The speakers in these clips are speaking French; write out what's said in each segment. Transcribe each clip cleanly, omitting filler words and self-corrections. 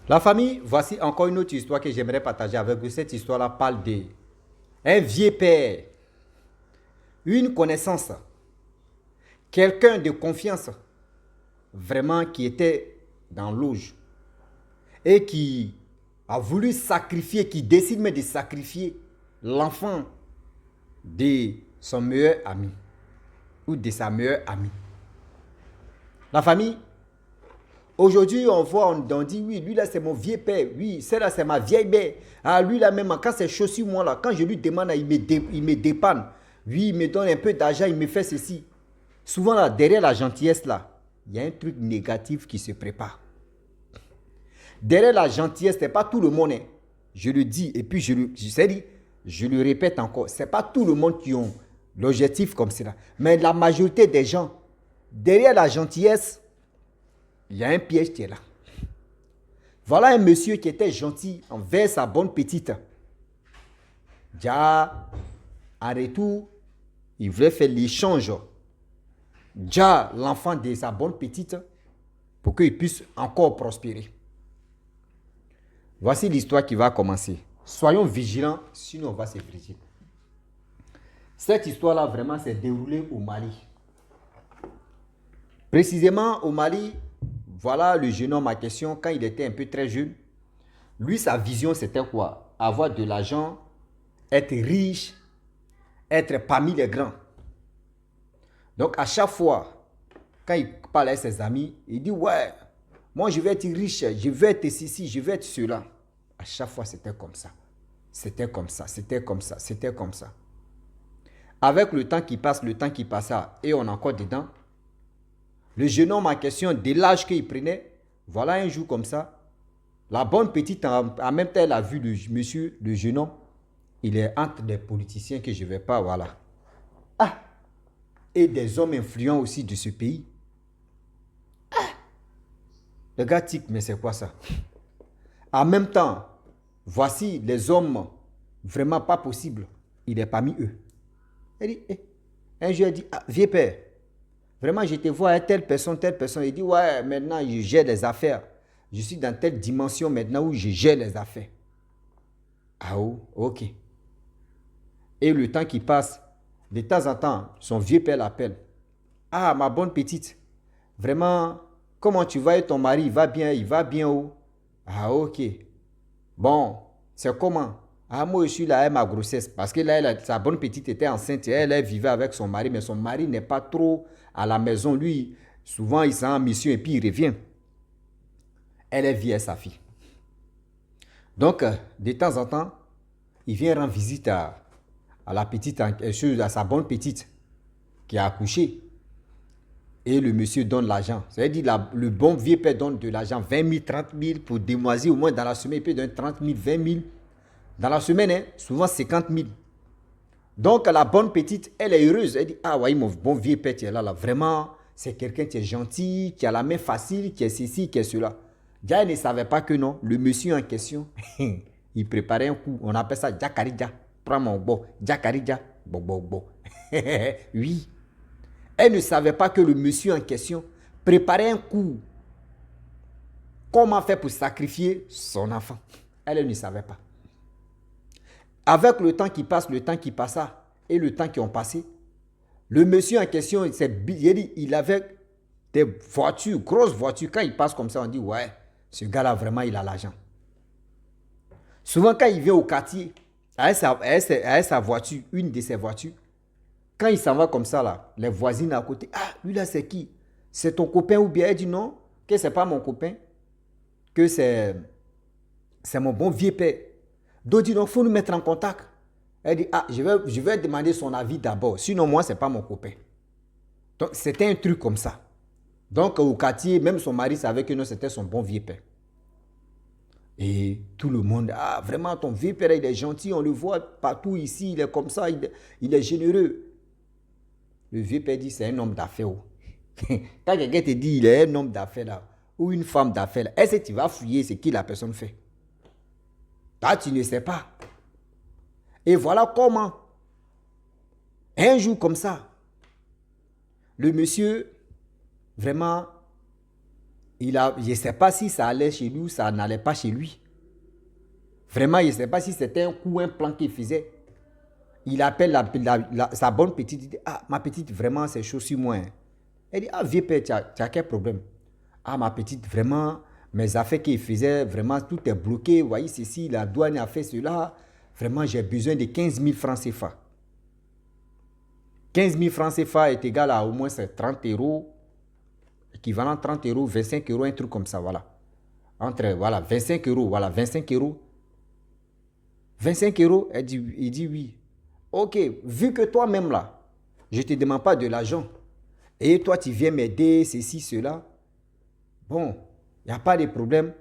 La famille, voici encore une autre histoire que j'aimerais partager avec vous. Cette histoire-là parle d'un vieux père, une connaissance, quelqu'un de confiance, vraiment qui était dans l'auge et qui a voulu sacrifier, qui décide même de sacrifier l'enfant de son meilleur ami ou de sa meilleure amie. La famille, aujourd'hui, on voit, on dit, oui, lui là, c'est mon vieux père. Oui, celle-là, c'est ma vieille mère. Ah, lui là, même, quand c'est chaud sur moi, là, quand je lui demande, il me dépanne. Oui, il me donne un peu d'argent, il me fait ceci. Souvent, là, derrière la gentillesse, là, il y a un truc négatif qui se prépare. Derrière la gentillesse, ce n'est pas tout le monde. Hein. Je le dis, et puis je le répète encore, ce n'est pas tout le monde qui ont l'objectif comme cela. Mais la majorité des gens, derrière la gentillesse, il y a un piège qui est là. Voilà un monsieur qui était gentil envers sa bonne petite. Déjà, en retour, il voulait faire l'échange. Déjà, l'enfant de sa bonne petite, pour qu'il puisse encore prospérer. Voici l'histoire qui va commencer. Soyons vigilants, sinon on va se briser. Cette histoire-là, vraiment, s'est déroulée au Mali. Précisément au Mali, voilà le jeune homme en question, quand il était un peu très jeune. Lui, sa vision, c'était quoi? Avoir de l'argent, être riche, être parmi les grands. Donc, à chaque fois, quand il parle avec ses amis, il dit, ouais, moi, je vais être riche, je vais être ceci, je vais être cela. À chaque fois, c'était comme ça. C'était comme ça, c'était comme ça, c'était comme ça. Avec le temps qui passe, le temps qui passa, et on est encore dedans, le jeune homme en question, dès l'âge qu'il prenait, voilà un jour comme ça, la bonne petite, en même temps, elle a vu le monsieur, le jeune homme, il est entre des politiciens que je ne vais pas, voilà. Ah, et des hommes influents aussi de ce pays. Ah, le gars tic, mais c'est quoi ça? En même temps, voici les hommes vraiment pas possibles. Il est parmi eux. Elle dit, eh. Un jour, elle dit, ah, vieux père, vraiment, je te vois à telle personne, telle personne. Il dit, ouais, maintenant, je gère les affaires. Je suis dans telle dimension maintenant où je gère les affaires. Ah, oh, ok. Et le temps qui passe, de temps en temps, son vieux père l'appelle. Ah, ma bonne petite, vraiment, comment tu vas et ton mari, il va bien où? Ah, ok. Bon, c'est comment? Ah, moi, je suis là avec ma grossesse. Parce que là, sa bonne petite était enceinte et elle vivait avec son mari, mais son mari n'est pas trop à la maison. Lui, souvent, il s'en en mission et puis il revient. Elle est vieille, sa fille. Donc, de temps en temps, il vient rendre visite à la petite, à sa bonne petite qui a accouché. Et le monsieur donne l'argent. C'est-à-dire le bon vieux père donne de l'argent, 20 000, 30 000 pour démoisir. Au moins dans la semaine, il peut donner 30 000, 20 000. Dans la semaine, hein, souvent 50 000. Donc la bonne petite, elle est heureuse. Elle dit, ah oui, mon bon vieux père, tu es là, là. Vraiment, c'est quelqu'un qui est gentil, qui a la main facile, qui est ceci, qui est cela. Déjà, elle ne savait pas que non, le monsieur en question, il préparait un coup. On appelle ça Jacarija. Prends mon bon, Jacarija. Bon, bon, bon. Oui. Elle ne savait pas que le monsieur en question préparait un coup. Comment faire pour sacrifier son enfant? Elle ne savait pas. Avec le temps qui passe, le temps qui passa et le temps qui ont passé, le monsieur en question, il avait des voitures, grosses voitures. Quand il passe comme ça, on dit, ouais, ce gars-là, vraiment, il a l'argent. Souvent, quand il vient au quartier, avec sa voiture, une de ses voitures, quand il s'en va comme ça, là, les voisines à côté, ah, lui là, c'est qui? C'est ton copain ou bien? Elle dit non, que c'est pas mon copain, que c'est mon bon vieux père. D'autres disent non, il faut nous mettre en contact. Elle dit, ah, je vais demander son avis d'abord, sinon moi, c'est pas mon copain. Donc, c'était un truc comme ça. Donc, au quartier, même son mari savait que non, c'était son bon vieux père. Et tout le monde, ah, vraiment, ton vieux père, il est gentil, on le voit partout ici, il est comme ça, il est généreux. Le vieux père dit, c'est un homme d'affaires. Quand quelqu'un te dit, il est un homme d'affaires là, ou une femme d'affaires là, est-ce que tu vas fouiller ce que la personne fait? Toi, tu ne sais pas. Et voilà comment, un jour comme ça, le monsieur, vraiment, je ne sais pas si ça allait chez lui ou ça n'allait pas chez lui. Vraiment, je ne sais pas si c'était un coup, un plan qu'il faisait. Il appelle sa bonne petite, il dit, ah, ma petite, vraiment, c'est chaud sur moi. Hein. Elle dit, ah, vieux père, tu as quel problème? Ah, ma petite, vraiment, mes affaires qu'il faisait, vraiment, tout est bloqué. Vous voyez, ceci, la douane a fait cela. Vraiment, j'ai besoin de 15 000 francs CFA. 15 000 francs CFA est égal à au moins 30 euros, équivalent 30 euros, 25 euros, un truc comme ça, voilà. Entre, voilà, 25 euros, voilà, 25 euros. 25 euros, il dit oui. Ok, vu que toi-même là, je ne te demande pas de l'argent, et toi tu viens m'aider, ceci, cela, bon, il n'y a pas de problème.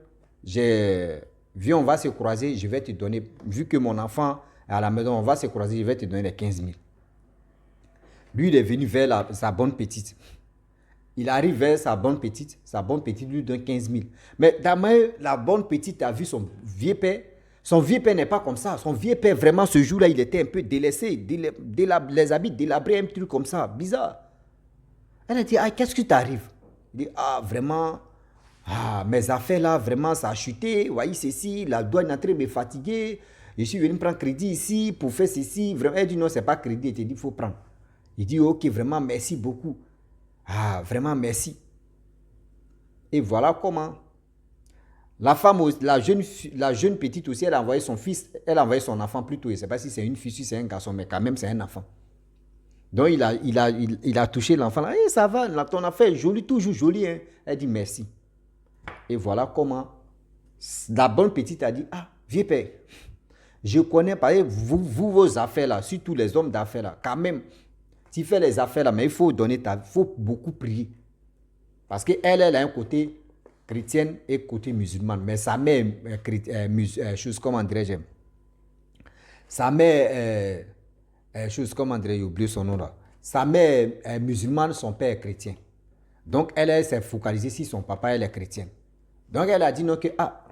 Viens, on va se croiser, je vais te donner, vu que mon enfant est à la maison, on va se croiser, je vais te donner les 15 000. Lui, il est venu vers sa bonne petite. Il arrive vers sa bonne petite lui donne 15 000. Mais d'abord, la bonne petite a vu son vieux père. Son vieux père n'est pas comme ça. Son vieux père, vraiment, ce jour-là, il était un peu délaissé, les habits délabrés, un truc comme ça, bizarre. Elle a dit, ah, qu'est-ce qui t'arrive? Il dit, ah, vraiment, ah, mes affaires là, vraiment, ça a chuté. Vous voyez, ceci, la douane est en train de me fatiguer. Je suis venu prendre crédit ici pour faire ceci. Vraiment, elle dit, non, c'est pas crédit. Elle te dit, il faut prendre. Il dit, ok, vraiment, merci beaucoup. Ah, vraiment, merci. Et voilà comment. La femme, la jeune petite aussi, elle a envoyé son fils, elle a envoyé son enfant plutôt. Je ne sais pas si c'est une fille, si c'est un garçon, mais quand même, c'est un enfant. Donc, il a touché l'enfant. Là, hey, ça va, là, ton affaire est jolie, toujours jolie. Hein. Elle dit merci. Et voilà comment la bonne petite a dit, ah, vieux père, je connais pas vos affaires là, surtout les hommes d'affaires là, quand même, tu fais les affaires là, mais il faut faut beaucoup prier. Parce qu'elle a un côté chrétienne et côté musulman. Mais sa mère, chose comment dirais-je, sa mère, chose comment dirais-je, j'ai oublié son nom là. Sa mère est musulmane, son père est chrétien. Donc elle s'est focalisée sur son papa, elle est chrétienne. Donc elle a dit non que, ah,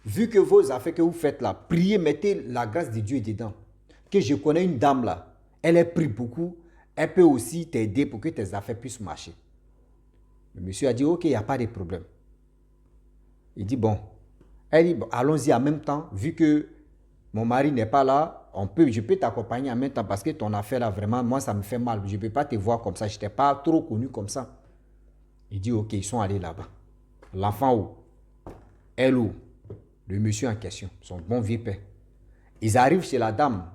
vu que vos affaires que vous faites là, priez, mettez la grâce de Dieu dedans. Que je connais une dame là, elle prie beaucoup, elle peut aussi t'aider pour que tes affaires puissent marcher. Le monsieur a dit, ok, il n'y a pas de problème. Il dit, bon. Elle dit, bon, allons-y en même temps, vu que mon mari n'est pas là, je peux t'accompagner en même temps parce que ton affaire là, vraiment, moi, ça me fait mal. Je ne peux pas te voir comme ça. Je n'étais pas trop connu comme ça. Il dit, ok, ils sont allés là-bas. L'enfant où? Elle où? Le monsieur en question, son bon vieux père. Ils arrivent chez la dame.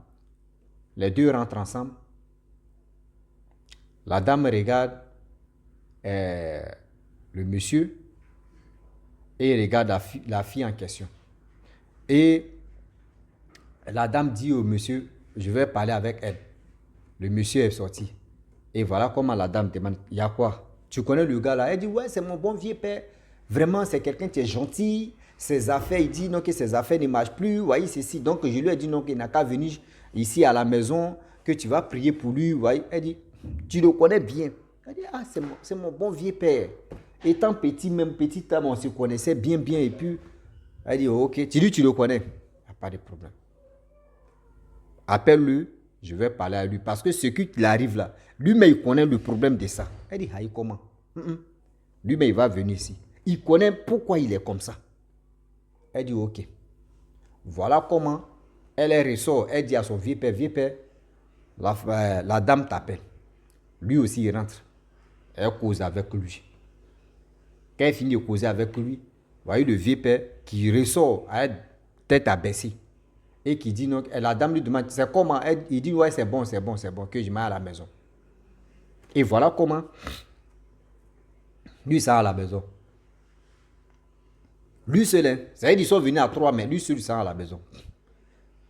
Les deux rentrent ensemble. La dame regarde le monsieur et il regarde la fille en question. Et la dame dit au monsieur, je vais parler avec elle. Le monsieur est sorti. Et voilà comment la dame demande, il y a quoi? Tu connais le gars là? Elle dit, ouais, c'est mon bon vieux père. Vraiment, c'est quelqu'un qui est gentil. Ses affaires, il dit non que ses affaires ne marchent plus. Vous voyez, ceci. Donc, je lui ai dit non qu'il n'a qu'à venir ici à la maison, que tu vas prier pour lui. Vous voyez, elle dit, tu le connais bien. Elle dit, ah, c'est mon bon vieux père. Étant petit, même petit homme, on se connaissait bien, bien. Et puis, elle dit, ok, tu le connais. Il n'y a pas de problème. Appelle-le, je vais parler à lui. Parce que ce qui arrive là, lui-même, il connaît le problème de ça. Elle dit, aïe, comment? Lui-même, il va venir ici. Il connaît pourquoi il est comme ça. Elle dit, ok. Voilà comment elle ressort. Elle dit à son vieux père, la dame t'appelle. Lui aussi, il rentre. Elle cause avec lui. Quand elle finit de causer avec lui, vous voyez le vieux père qui ressort à tête abaissée. Et qui dit, donc, la dame lui demande, c'est comment? Il dit, ouais, c'est bon, que je m'aille à la maison. Et voilà comment lui, ça à la maison. Lui seul, c'est-à-dire qu'ils sont venus à 3, mais lui seul, ça à la maison.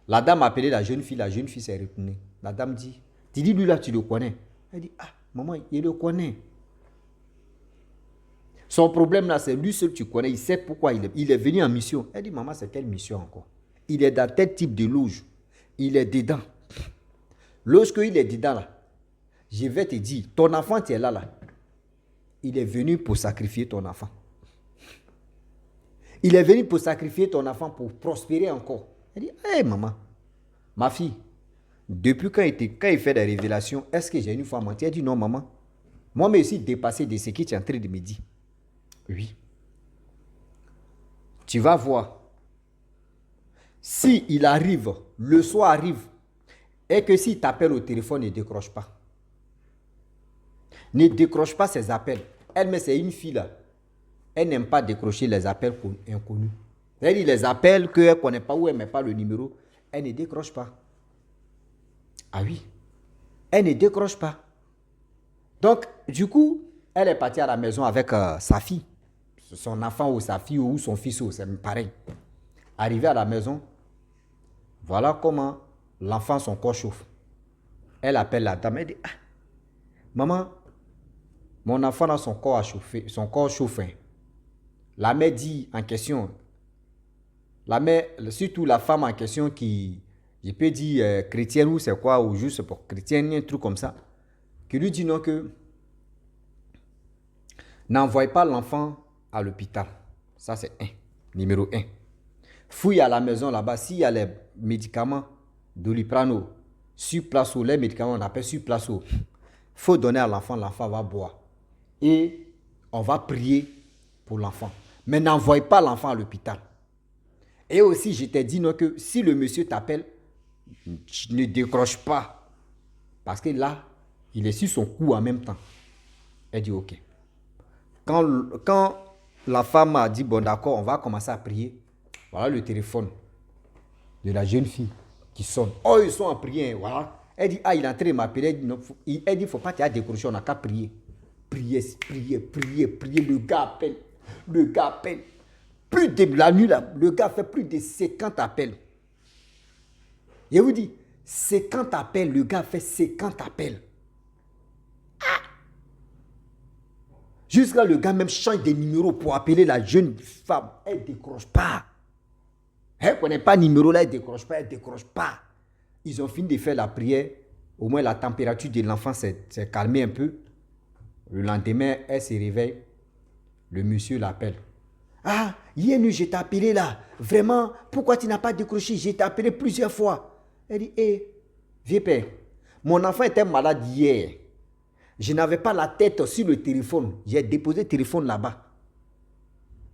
La dame a appelé la jeune fille s'est retournée. La dame dit, tu dis, lui là, tu le connais? Elle dit, ah, maman, il le connaît. Son problème là, c'est lui seul, tu connais, il sait pourquoi il est venu en mission. Elle dit, maman, c'est quelle mission encore? Il est dans tel type de loge. Il est dedans. Lorsqu'il est dedans là, je vais te dire, ton enfant, tu es là. Il est venu pour sacrifier ton enfant. Il est venu pour sacrifier ton enfant pour prospérer encore. Elle dit, hé maman, ma fille, depuis quand il fait des révélations, est-ce que j'ai une fois menti? Elle dit, non maman, moi je suis dépassé de ce que tu es en train de me dire. Oui. Tu vas voir. Si il arrive, le soir arrive, et que s'il t'appelle au téléphone, ne décroche pas. Ne décroche pas ses appels. Elle, mais c'est une fille là. Elle n'aime pas décrocher les appels inconnus. Elle dit les appels qu'elle ne connaît pas ou elle ne met pas le numéro, elle ne décroche pas. Ah oui. Elle ne décroche pas. Donc, du coup, elle est partie à la maison avec sa fille. Son enfant ou sa fille ou son fils, c'est pareil. Arrivé à la maison, voilà comment l'enfant, son corps chauffe. Elle appelle la dame, elle dit, ah, maman, mon enfant dans son corps a chauffé, son corps chauffe. La mère dit en question, la mère, surtout la femme en question qui, je peux dire chrétienne ou c'est quoi, ou juste pour chrétienne, un truc comme ça, qui lui dit non que n'envoie pas l'enfant à l'hôpital. Ça c'est numéro 1. Fouille à la maison là-bas, s'il y a les médicaments Doliprane, sur place ou les médicaments on appelle sur place, il faut donner à l'enfant, l'enfant va boire. Et on va prier pour l'enfant. Mais n'envoie pas l'enfant à l'hôpital. Et aussi, je t'ai dit non, que si le monsieur t'appelle, ne décroche pas. Parce que là, il est sur son cou en même temps. Elle dit ok. Quand la femme a dit bon d'accord, on va commencer à prier. Voilà le téléphone de la jeune fille qui sonne. Oh, ils sont en prière, voilà. Elle dit, ah, il est en train de m'appeler. Elle dit, il ne faut pas te décrocher, on n'a qu'à prier. Prier, prier, prier, prier. Le gars appelle. Le gars appelle. Plus de la nuit, là, le gars fait plus de 50 appels. Je vous dis, 50 appels, le gars fait 50 appels. Ah! Jusqu'à le gars même change de numéro pour appeler la jeune femme. Elle ne décroche pas. Elle ne connaît pas le numéro là, elle ne décroche pas, elle ne décroche pas. Ils ont fini de faire la prière. Au moins, la température de l'enfant s'est calmée un peu. Le lendemain, elle se réveille. Le monsieur l'appelle. Ah, hier nuit, je t'ai appelé là. Vraiment, pourquoi tu n'as pas décroché? Je t'ai appelé plusieurs fois. Elle dit, vieux père, mon enfant était malade hier. Je n'avais pas la tête sur le téléphone. J'ai déposé le téléphone là-bas.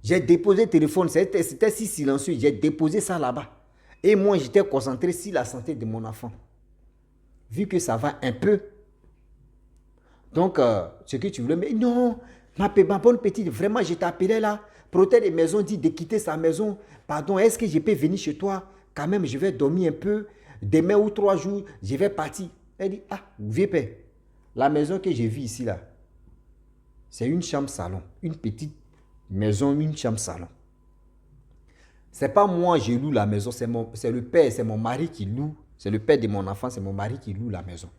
J'ai déposé le téléphone. C'était si silencieux. J'ai déposé ça là-bas. Et moi, j'étais concentré sur la santé de mon enfant. Vu que ça va un peu. Donc, ce que tu voulais, mais non, ma bonne petite, vraiment, je t'appelais là. Protège des maisons, dit de quitter sa maison. Pardon, est-ce que je peux venir chez toi? Quand même, je vais dormir un peu. Demain ou 3 jours, je vais partir. Elle dit, ah, vieux père, la maison que j'ai vue ici là, c'est une chambre-salon. Une petite maison, une chambre-salon. C'est pas moi qui loue la maison, c'est le père, c'est mon mari qui loue. C'est le père de mon enfant, c'est mon mari qui loue la maison.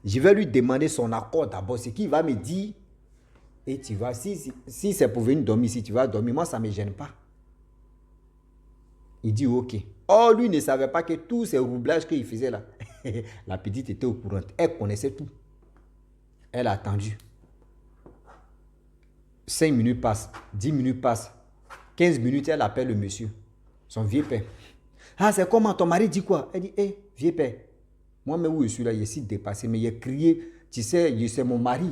Je vais lui demander son accord d'abord, ce qu'il va me dire. Et tu vas, si c'est pour venir dormir ici, tu vas dormir. Moi, ça ne me gêne pas. Il dit ok. Oh, lui ne savait pas que tous ces roublages qu'il faisait là, la petite était au courant. Elle connaissait tout. Elle a attendu. 5 minutes passent, 10 minutes passent, 15 minutes, elle appelle le monsieur, son vieux père. Ah, c'est comment ton mari dit quoi? Elle dit, vieux père, moi-même où je suis là, je suis dépassé, mais il a crié, tu sais, c'est mon mari.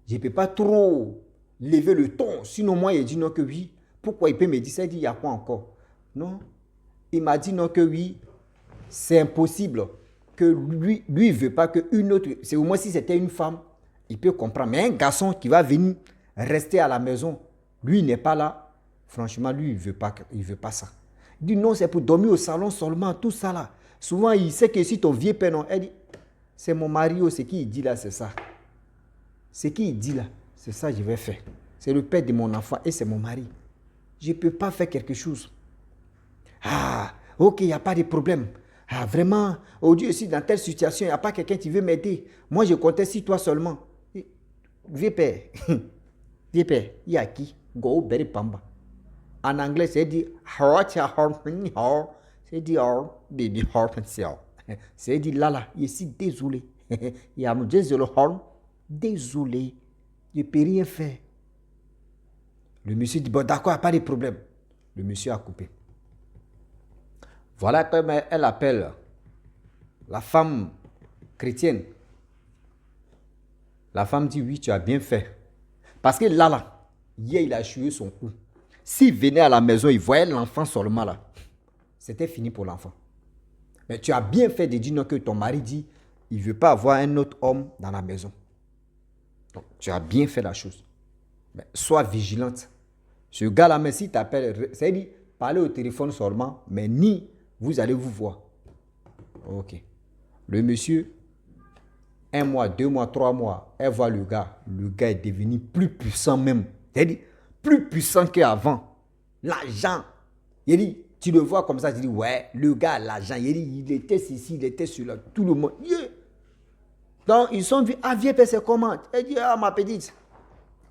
Je ne peux pas trop lever le ton. Sinon, moi, il dit non que oui. Pourquoi il peut me dire ça? Il dit, il y a quoi encore? Non. Il m'a dit non que oui. C'est impossible que lui il ne veut pas qu'une autre... C'est au moins si c'était une femme, il peut comprendre. Mais un garçon qui va venir rester à la maison, lui, il n'est pas là. Franchement, lui, il ne veut pas ça. Il dit non, c'est pour dormir au salon seulement, tout ça là. Souvent, il sait que si ton vieux père, non, elle dit, c'est mon mari, ce qu'il dit là, c'est ça. Ce qu'il dit là, c'est ça que je vais faire. C'est le père de mon enfant et c'est mon mari. Je ne peux pas faire quelque chose. Ah, ok, il n'y a pas de problème. Ah, vraiment, au Dieu aussi, dans telle situation, il n'y a pas quelqu'un qui veut m'aider. Moi, je comptais sur toi seulement. Vieux père, vieux père, il y a qui? Go Berry Pamba. En anglais, c'est dit, c'est dit, baby, c'est dit, là, je suis désolé. Il y a désolé, je ne peux rien faire. Le monsieur dit, bon, d'accord, pas de problème. Le monsieur a coupé. Voilà comme elle appelle la femme chrétienne. La femme dit, oui, tu as bien fait. Parce que là, hier, il a échoué son coup. S'il venait à la maison, il voyait l'enfant seulement là. C'était fini pour l'enfant. Mais tu as bien fait de dire non que ton mari dit, il ne veut pas avoir un autre homme dans la maison. Donc, tu as bien fait la chose. Mais sois vigilante. Ce gars-là, mais s'il t'appelle, c'est-à-dire, parlez au téléphone seulement, mais ni vous allez vous voir. Ok. Le monsieur, 1 mois, 2 mois, 3 mois, elle voit le gars. Le gars est devenu plus puissant même. C'est-à-dire, plus puissant qu'avant. L'argent. Il dit, tu le vois comme ça, tu dis, ouais, le gars a l'argent. Il était ici, il était sur là, tout le monde. Yeah. Donc, ils sont vus, ah, viens, c'est comment? Elle dit, ah, ma petite,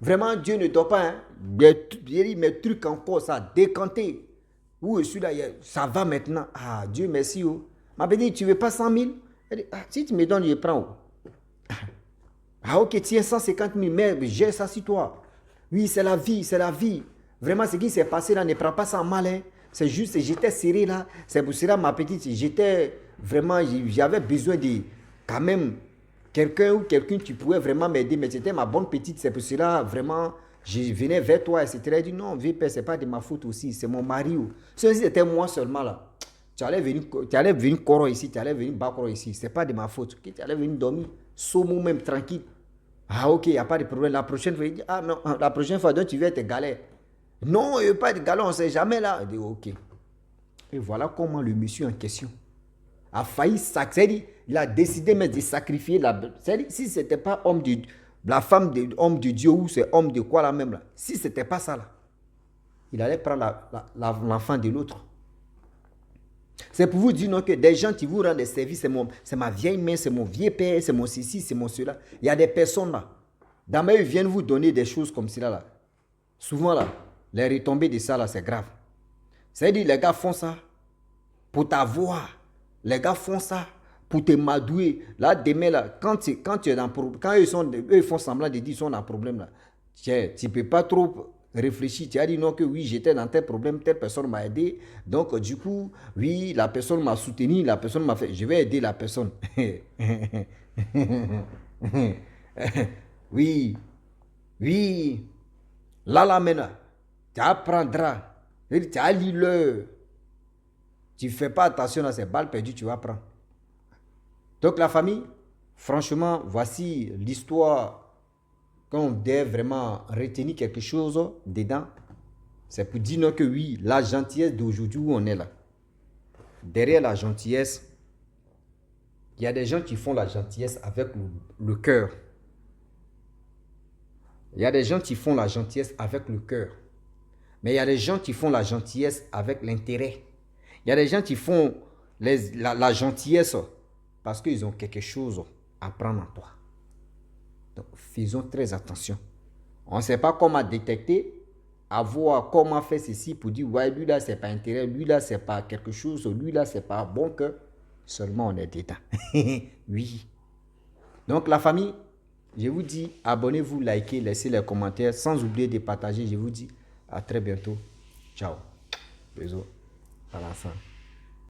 vraiment, Dieu ne dort pas. Hein. Mes trucs encore, ça a décanté. Où je suis là, ça va maintenant. Ah, Dieu merci. Oh. Ma petite, tu ne veux pas 100 000? Elle dit, ah, si tu me donnes, je prends. Oh. Ah, ok, tiens, 150 000, mais j'ai ça sur toi. Oui, c'est la vie, c'est la vie. Vraiment, ce qui s'est passé là, ne prends pas ça en mal. Hein. C'est juste, j'étais serré là. C'est pour cela, ma petite, j'étais vraiment, j'avais besoin de, quand même, quelqu'un ou quelqu'un qui pouvait vraiment m'aider. Mais c'était ma bonne petite, c'est pour cela, vraiment, je venais vers toi, etc. Elle dit, non, VP, c'est pas de ma faute aussi, c'est mon mari. Si c'était moi seulement là, tu allais venir Koro ici, tu allais venir Bakoro ici, c'est pas de ma faute. Tu allais venir dormir, Somo même, tranquille. Ah ok, il n'y a pas de problème. La prochaine fois, il dit, ah non, la prochaine fois, donc tu vas être galère. Non, il n'y a pas de galère, on ne sait jamais là. Il dit, ok. Et voilà comment le monsieur en question a failli sacrifier. Il a décidé même de sacrifier la... C'est-à-dire, si ce n'était pas homme de... La femme de homme de Dieu ou c'est homme de quoi là même là. Si ce n'était pas ça là, il allait prendre l'enfant de l'autre. C'est pour vous dire non, que des gens qui vous rendent des services, c'est ma vieille mère, c'est mon vieux père, c'est mon ceci, c'est mon cela. Il y a des personnes là. Dans ils viennent vous donner des choses comme cela là. Souvent là, les retombées de ça là, c'est grave. C'est-à-dire les gars font ça pour t'avoir. Les gars font ça pour te madouer. Là, demain, là, quand tu es dans problème, quand eux font semblant de dire qu'ils sont dans problème, là, tu ne peux pas trop réfléchir. Tu as dit non, que oui, j'étais dans tel problème, telle personne m'a aidé. Donc, du coup, oui, la personne m'a soutenu, la personne m'a fait. Je vais aider la personne. Oui, oui. Là, maintenant, tu apprendras. Tu as lu le. Tu ne fais pas attention à ces balles perdues, tu vas prendre. Donc la famille, franchement, voici l'histoire qu'on doit vraiment retenir quelque chose dedans. C'est pour dire non que oui, la gentillesse d'aujourd'hui où on est là. Derrière la gentillesse, il y a des gens qui font la gentillesse avec le cœur. Il y a des gens qui font la gentillesse avec le cœur. Mais il y a des gens qui font la gentillesse avec l'intérêt. Il y a des gens qui font la gentillesse parce qu'ils ont quelque chose à prendre en toi. Donc, faisons très attention. On ne sait pas comment détecter, à voir comment faire ceci pour dire, ouais, lui là, c'est pas intérêt, lui là, c'est pas quelque chose, lui là, c'est pas bon que seulement on est dedans. Oui. Donc, la famille, je vous dis, abonnez-vous, likez, laissez les commentaires, sans oublier de partager. Je vous dis à très bientôt. Ciao. Bisous. À la fin.